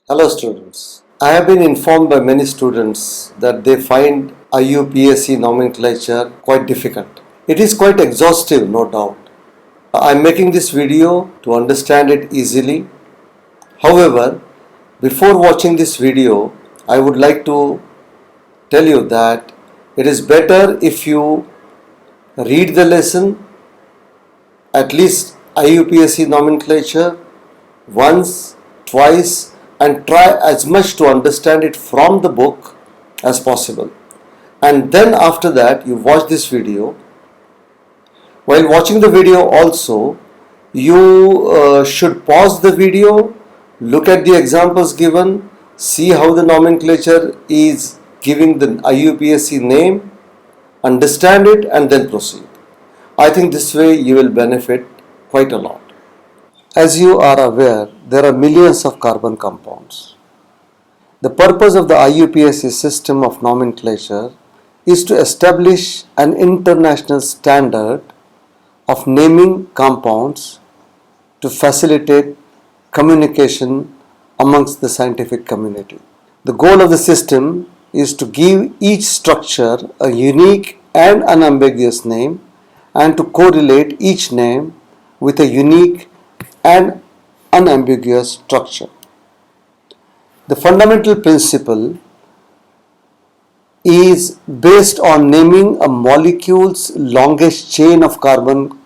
Hello students. I have been informed by many students that they find IUPAC nomenclature quite difficult. It is quite exhaustive, no doubt. I am making this video to understand it easily. However, before watching this video, I would like to tell you that it is better if you read the lesson, at least IUPAC nomenclature, once, twice, and try as much to understand it from the book as possible. And then after that, you watch this video. While watching the video also, you should pause the video, look at the examples given, see how the nomenclature is giving the IUPAC name, understand it, and then proceed. I think this way you will benefit quite a lot. As you are aware, there are millions of carbon compounds. The purpose of the IUPAC system of nomenclature is to establish an international standard of naming compounds to facilitate communication amongst the scientific community. The goal of the system is to give each structure a unique and unambiguous name and to correlate each name with a unique and unambiguous structure. The fundamental principle is based on naming a molecule's longest chain of carbon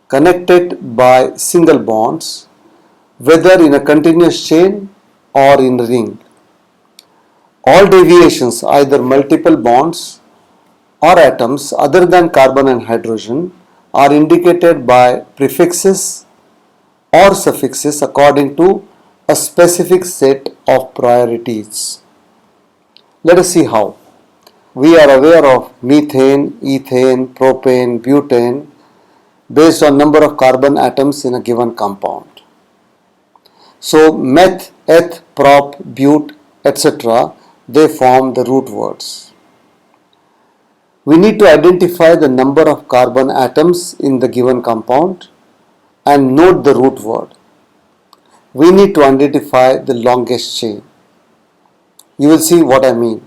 connected by single bonds, whether in a continuous chain or in a ring. All deviations, either multiple bonds or atoms other than carbon and hydrogen, are indicated by prefixes or suffixes according to a specific set of priorities. Let us see how. We are aware of methane, ethane, propane, butane based on number of carbon atoms in a given compound. So meth, eth, prop, but, etc. they form the root words. We need to identify the number of carbon atoms in the given compound and note the root word. We need to identify the longest chain. You will see what I mean.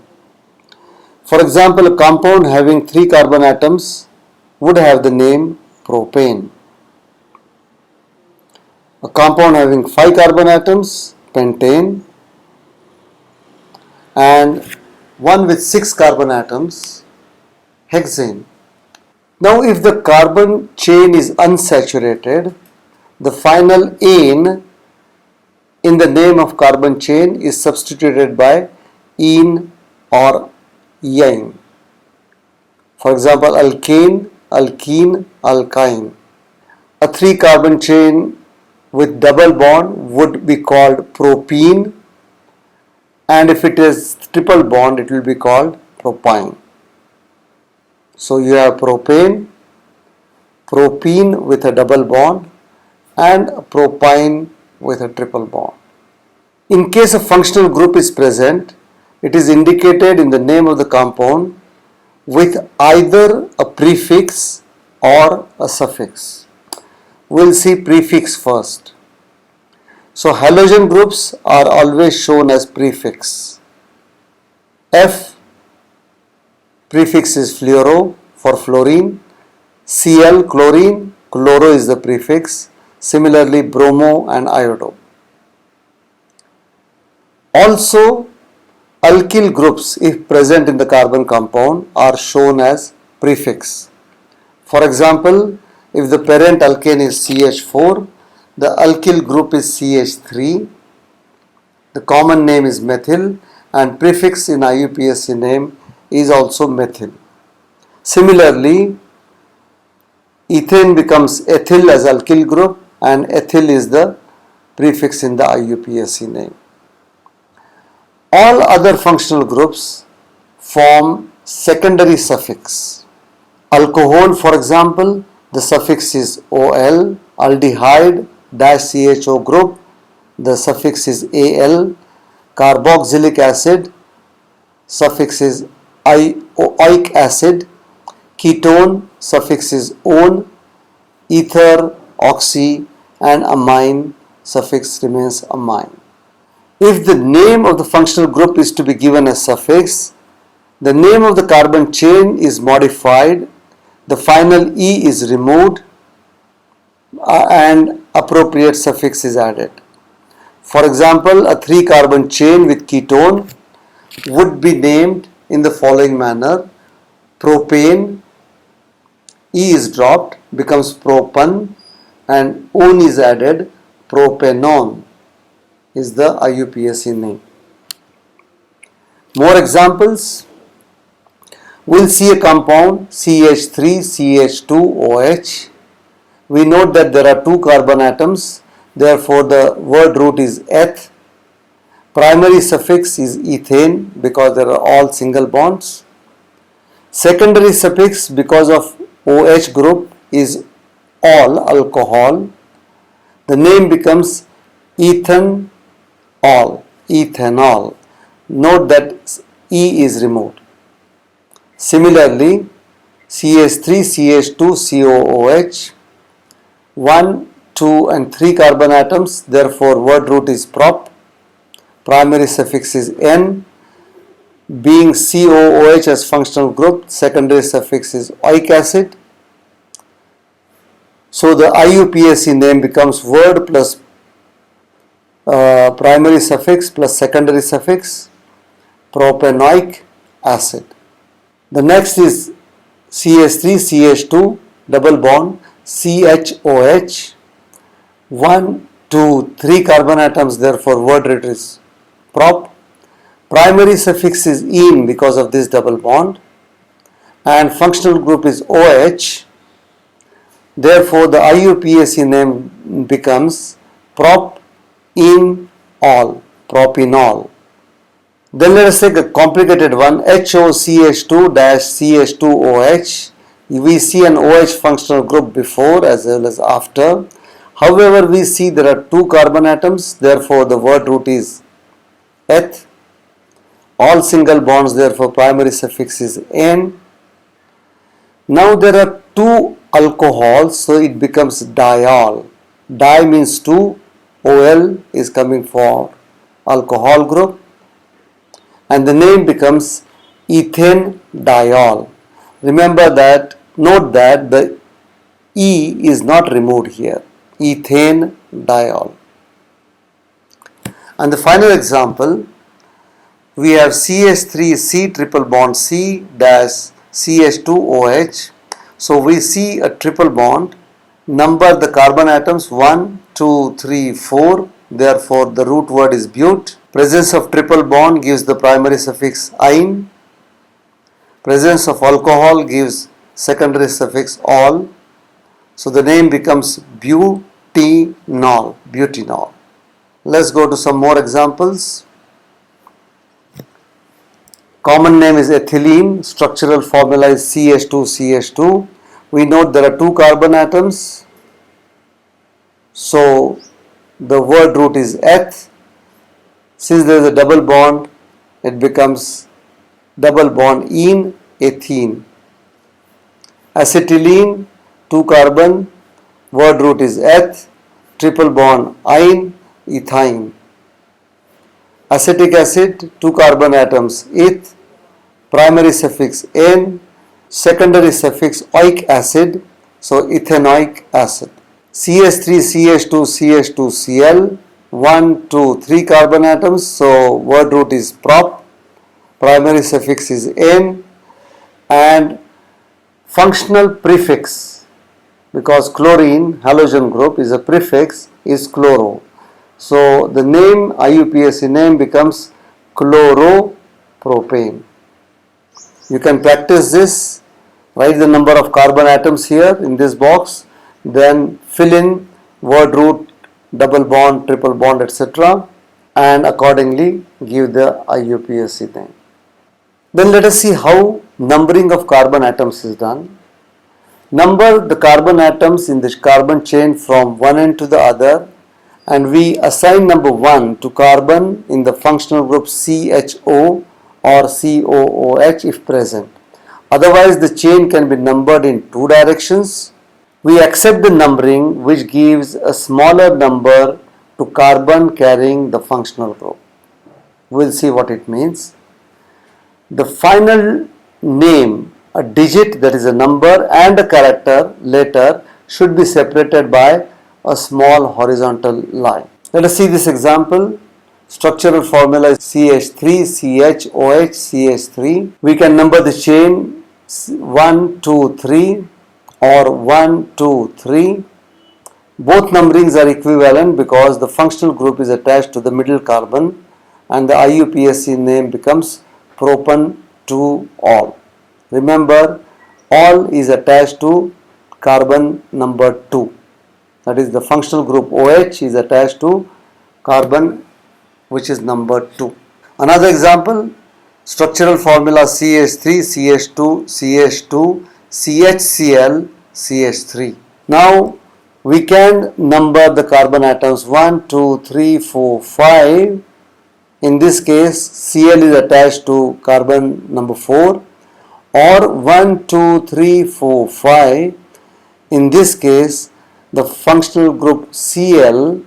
For example, a compound having 3 carbon atoms would have the name propane. A compound having 5 carbon atoms, pentane, and one with 6 carbon atoms, hexane. Now, if the carbon chain is unsaturated, the final ane in the name of carbon chain is substituted by ene or yine. For example, alkane, alkene, alkyne. A 3 carbon chain with double bond would be called propene, and if it is triple bond it will be called propyne. So you have propane, propene with a double bond, and propyne with a triple bond. In case a functional group is present, it is indicated in the name of the compound with either a prefix or a suffix. We will see prefix first. So halogen groups are always shown as prefix. F prefix is fluoro for fluorine, Cl chlorine, chloro is the prefix, similarly bromo and iodo. Also, alkyl groups, if present in the carbon compound, are shown as prefix. For example, if the parent alkane is CH4, the alkyl group is CH3, the common name is methyl, and prefix in IUPAC name is also methyl. Similarly, ethane becomes ethyl as alkyl group, and ethyl is the prefix in the IUPAC name. All other functional groups form secondary suffix. Alcohol, for example, the suffix is OL. Aldehyde -CHO group, the suffix is AL. Carboxylic acid, suffix is oic acid. Ketone, suffix is -one. Ether, oxy, and amine, suffix remains amine. If the name of the functional group is to be given a suffix, the name of the carbon chain is modified, the final E is removed, and appropriate suffix is added. For example, a 3-carbon chain with ketone would be named in the following manner: propane, E is dropped, becomes propan, and on is added, propanone is the IUPAC name. More examples. We'll see a compound CH3CH2OH. We note that there are 2 carbon atoms, therefore the word root is eth. Primary suffix is ethane because there are all single bonds. Secondary suffix because of OH group is all alcohol. The name becomes ethanol. Note that E is removed. Similarly, CH3CH2COOH, 1, 2 and 3 carbon atoms, therefore word root is prop. Primary suffix is N. Being COOH as functional group, secondary suffix is oic acid. So the IUPAC name becomes word plus primary suffix plus secondary suffix, propanoic acid. The next is CH3CH2 double bond CHOH, 1, 2, 3 carbon atoms, therefore word root is prop. Primary suffix is ene because of this double bond, and functional group is OH. Therefore the IUPAC name becomes propinol. Then let us take a complicated one, HOCH2-CH2OH. We see an OH functional group before as well as after. However, we see there are 2 carbon atoms, therefore the word root is eth. All single bonds, therefore primary suffix is N. Now there are 2 alcohols, so it becomes diol. Di means 2, OL is coming for alcohol group, and the name becomes ethane diol. Remember that, note that the E is not removed here, ethane diol. And the final example, we have CH3C triple bond C dash CH2OH. So we see a triple bond, number the carbon atoms 1, 2, 3, 4, therefore the root word is but. Presence of triple bond gives the primary suffix ine. Presence of alcohol gives secondary suffix ol. So the name becomes butinol. Let's go to some more examples. Common name is ethylene, structural formula is CH2CH2. We note there are 2 carbon atoms, so the word root is eth. Since there is a double bond, it becomes double bond ene, ethene. Acetylene, 2 carbon, word root is eth, triple bond ine, ethyne. Acetic acid, 2 carbon atoms, eth, primary suffix N, secondary suffix oic acid, so ethanoic acid. CH3CH2CH2Cl, 1, 2, 3 carbon atoms, so word root is prop, primary suffix is N, and functional prefix, because chlorine halogen group is a prefix, is chloro. So the name, IUPAC name becomes chloropropane. You can practice this, write the number of carbon atoms here in this box, then fill in word root, double bond, triple bond, etc. and accordingly give the IUPAC name. Then let us see how numbering of carbon atoms is done. Number the carbon atoms in the carbon chain from one end to the other, and we assign number 1 to carbon in the functional group CHO or COOH if present. Otherwise the chain can be numbered in 2 directions. We accept the numbering which gives a smaller number to carbon carrying the functional group. We'll see what it means. The final name, a digit, that is a number, and a character letter should be separated by a small horizontal line. Let us see this example. Structural formula is CH3, CHOH, CH3. We can number the chain 1, 2, 3 or 1, 2, 3. Both numberings are equivalent because the functional group is attached to the middle carbon and the IUPAC name becomes propan-2-ol. Remember, ol is attached to carbon number 2. That is, the functional group OH is attached to carbon which is number 2. Another example, structural formula CH3, CH2, CH2, CHCl, CH3. Now we can number the carbon atoms 1, 2, 3, 4, 5. In this case, Cl is attached to carbon number 4, or 1, 2, 3, 4, 5. In this case, the functional group Cl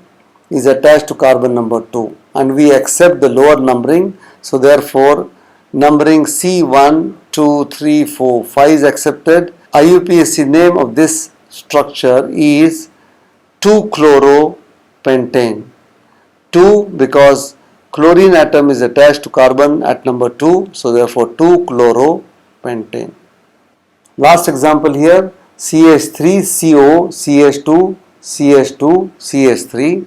is attached to carbon number 2 and we accept the lower numbering. So therefore, numbering C1, 2, 3, 4, 5 is accepted. IUPAC name of this structure is 2-chloropentane. 2 because chlorine atom is attached to carbon at number 2, so therefore 2-chloropentane. Last example here, CH3CO, CH2, CH2, CH3.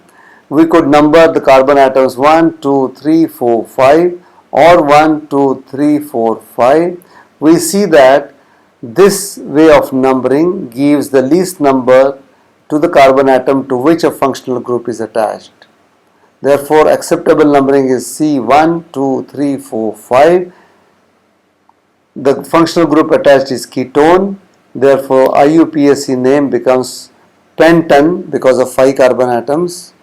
We could number the carbon atoms 1, 2, 3, 4, 5 or 1, 2, 3, 4, 5. We see that this way of numbering gives the least number to the carbon atom to which a functional group is attached. Therefore, acceptable numbering is C1, 2, 3, 4, 5. The functional group attached is ketone. Therefore, IUPAC name becomes pentan because of 5 carbon atoms,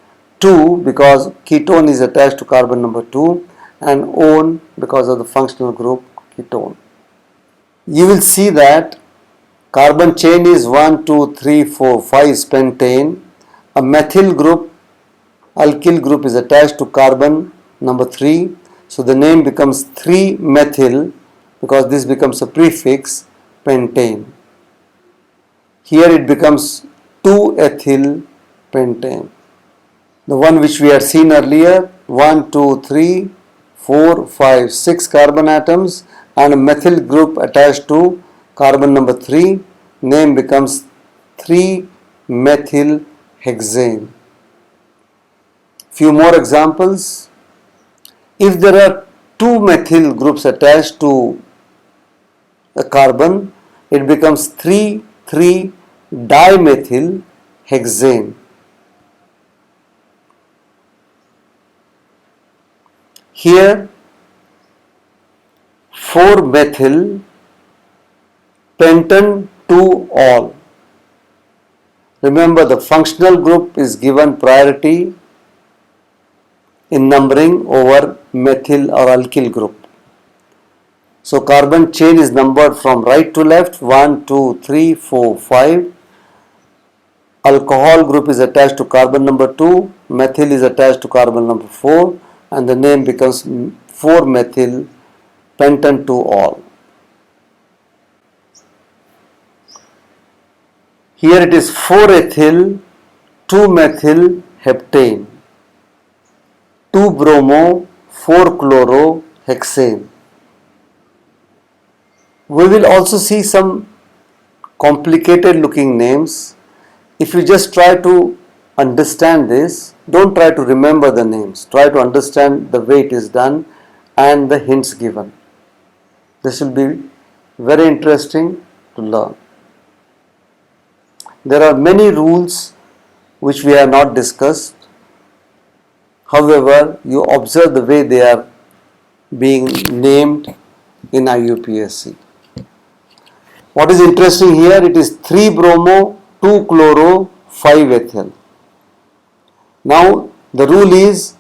2 because ketone is attached to carbon number 2, and one because of the functional group ketone. You will see that carbon chain is 1, 2, 3, 4, 5 is pentane. A methyl group, alkyl group is attached to carbon number 3. So the name becomes 3-methyl because this becomes a prefix pentane. Here it becomes 2-ethyl pentane. The one which we had seen earlier, 1, 2, 3, 4, 5, 6 carbon atoms and a methyl group attached to carbon number 3, name becomes 3-methylhexane. Few more examples. If there are 2 methyl groups attached to a carbon, it becomes 3,3-dimethylhexane. Here 4-methyl pentan-2-ol. Remember, the functional group is given priority in numbering over methyl or alkyl group. So carbon chain is numbered from right to left, 1, 2, 3, 4, 5. Alcohol group is attached to carbon number 2, methyl is attached to carbon number 4, and the name becomes 4-methyl pentan-2-ol. Here it is 4-ethyl 2-methylheptane, 2-bromo 4-chlorohexane. We will also see some complicated looking names. If you just try to understand this, don't try to remember the names, try to understand the way it is done and the hints given. This will be very interesting to learn. There are many rules which we have not discussed. However, you observe the way they are being named in IUPAC. What is interesting here, it is 3-bromo, 2-chloro, 5-ethyl. Now the rule is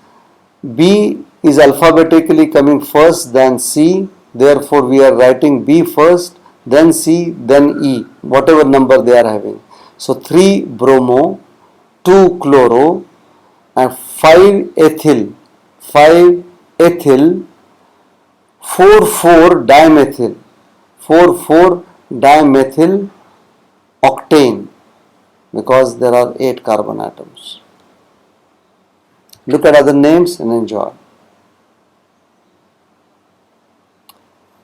B is alphabetically coming first, then C. Therefore we are writing B first, then C, then E, whatever number they are having. So 3-bromo, 2-chloro and 5-ethyl. 5 ethyl 4,4-dimethyl, 4,4-dimethyl octane, because there are 8 carbon atoms. Look at other names and enjoy.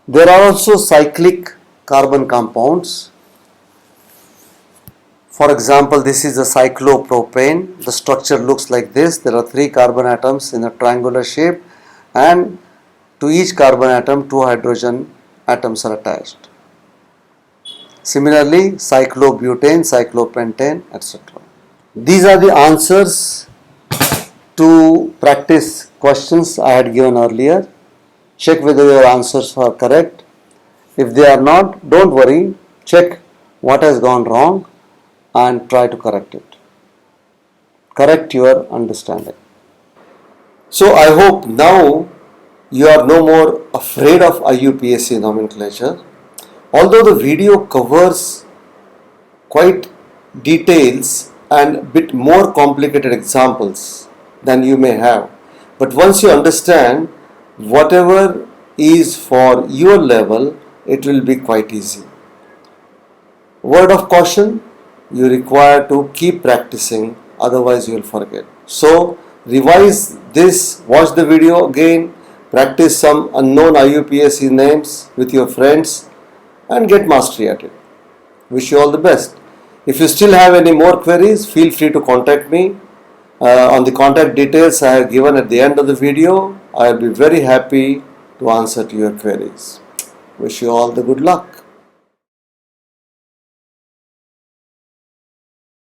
There are also cyclic carbon compounds. For example, this is a cyclopropane. The structure looks like this. There are 3 carbon atoms in a triangular shape, and to each carbon atom 2 hydrogen atoms are attached. Similarly, cyclobutane, cyclopentane, etc. These are the answers to practice questions I had given earlier. Check whether your answers are correct. If they are not, don't worry. Check what has gone wrong and try to correct it. Correct your understanding. So I hope now you are no more afraid of IUPAC nomenclature. Although the video covers quite details and bit more complicated examples than you may have, but once you understand whatever is for your level, it will be quite easy. Word of caution, you require to keep practicing, otherwise you will forget. So revise this, watch the video again, practice some unknown IUPAC names with your friends and get mastery at it. Wish you all the best. If you still have any more queries, feel free to contact me on the contact details I have given at the end of the video. I will be very happy to answer to your queries. Wish you all the good luck.